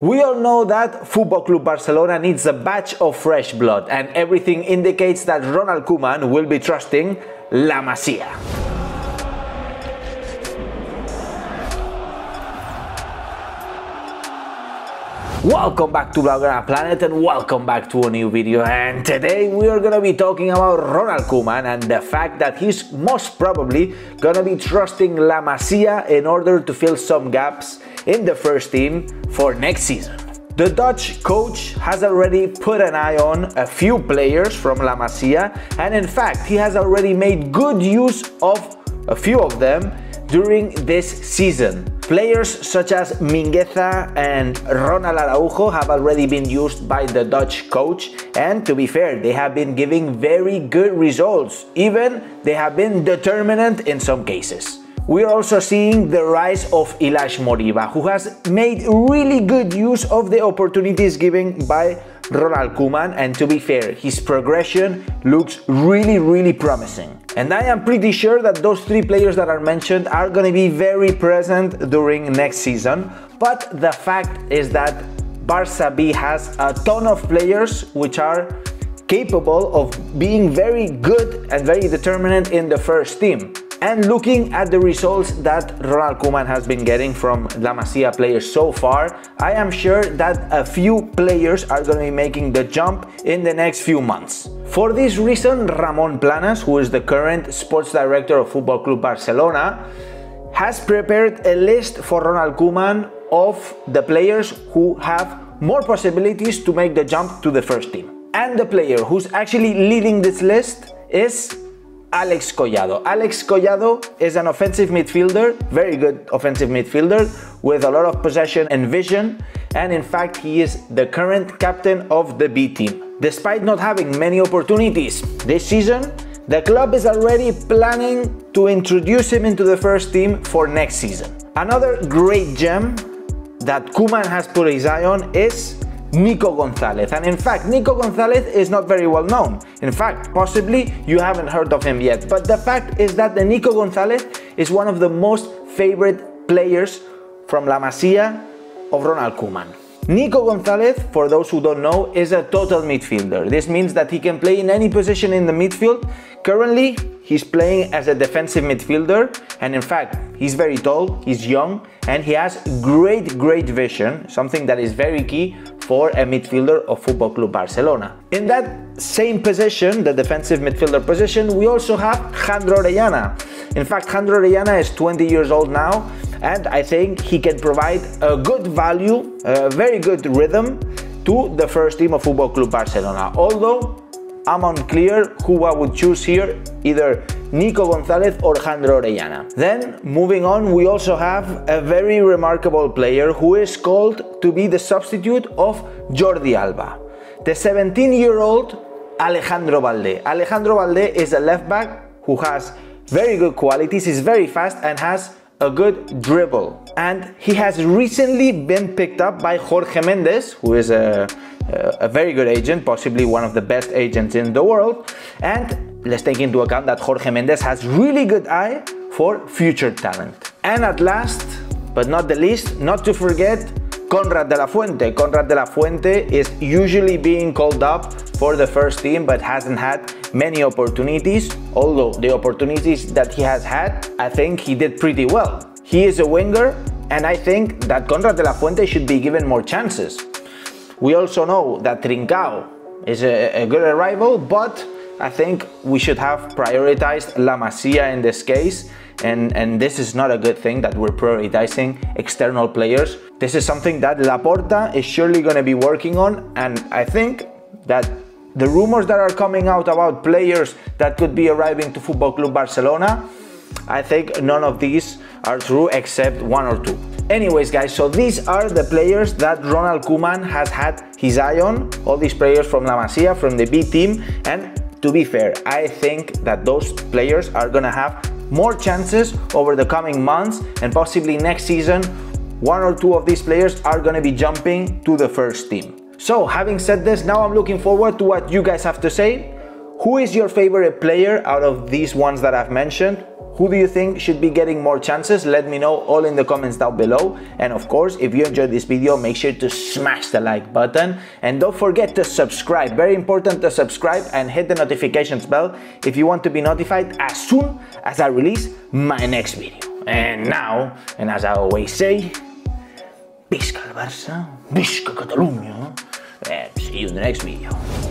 We all know that Football Club Barcelona needs a batch of fresh blood, and everything indicates that Ronald Koeman will be trusting La Masia. Welcome back to Blaugrana Planet and welcome back to a new video, and today we are gonna be talking about Ronald Koeman and the fact that he's most probably gonna be trusting La Masia in order to fill some gaps in the first team for next season. The Dutch coach has already put an eye on a few players from La Masia, and in fact he has already made good use of a few of them during this season. Players such as Mingueza and Ronald Araujo have already been used by the Dutch coach, and to be fair, they have been giving very good results. Even they have been determinant in some cases. We are also seeing the rise of Ilaix Moriba, who has made really good use of the opportunities given by Ronald Koeman, and to be fair, his progression looks really promising. And I am pretty sure that those three players that are mentioned are going to be very present during next season, but the fact is that Barça B has a ton of players which are capable of being very good and very determinant in the first team. And looking at the results that Ronald Koeman has been getting from La Masia players so far, I am sure that a few players are going to be making the jump in the next few months. For this reason, Ramon Planas, who is the current sports director of Football Club Barcelona, has prepared a list for Ronald Koeman of the players who have more possibilities to make the jump to the first team. And the player who's actually leading this list is Alex Collado. Alex Collado is an offensive midfielder, very good offensive midfielder with a lot of possession and vision, and in fact he is the current captain of the B team. Despite not having many opportunities this season, the club is already planning to introduce him into the first team for next season. Another great gem that Koeman has put his eye on is Nico Gonzalez, and in fact Nico Gonzalez is not very well known. In fact, possibly you haven't heard of him yet, but the fact is that the Nico Gonzalez is one of the most favorite players from La Masia of Ronald Koeman. Nico Gonzalez, for those who don't know, is a total midfielder. This means that he can play in any position in the midfield. Currently, he's playing as a defensive midfielder, and in fact, he's very tall, he's young, and he has great vision, something that is very key for a midfielder of Football Club Barcelona. In that same position, the defensive midfielder position, we also have Jandro Liana. In fact, Jandro Liana is 20 years old now, and I think he can provide a good value, a very good rhythm to the first team of Football Club Barcelona. Although I'm unclear who I would choose here, either Nico Gonzalez or Jandro Liana. Then, moving on, we also have a very remarkable player who is called to be the substitute of Jordi Alba. The 17-year-old Alejandro Balde. Alejandro Balde is a left back who has very good qualities, is very fast and has a good dribble. And he has recently been picked up by Jorge Mendes, who is a very good agent, possibly one of the best agents in the world. And let's take into account that Jorge Mendes has really good eye for future talent. And at last, but not the least, not to forget Conrad de la Fuente. Conrad de la Fuente is usually being called up for the first team, but hasn't had many opportunities. Although the opportunities that he has had, I think he did pretty well. He is a winger, and I think that Conrad de la Fuente should be given more chances. We also know that Trincao is a good arrival, but I think we should have prioritized La Masia in this case, and this is not a good thing that we're prioritizing external players. This is something that Laporta is surely going to be working on, and I think that the rumors that are coming out about players that could be arriving to Football Club Barcelona, I think none of these are true except one or two. Anyways guys, so these are the players that Ronald Koeman has had his eye on, all these players from La Masia, from the B team, and to be fair, I think that those players are gonna have more chances over the coming months, and possibly next season, one or two of these players are gonna be jumping to the first team. So having said this, now I'm looking forward to what you guys have to say. Who is your favorite player out of these ones that I've mentioned? Who do you think should be getting more chances? Let me know all in the comments down below. And of course, if you enjoyed this video, make sure to smash the like button. And don't forget to subscribe. Very important to subscribe and hit the notifications bell if you want to be notified as soon as I release my next video. And now, and as I always say, Visca el Barça, Visca Catalunya, and see you in the next video.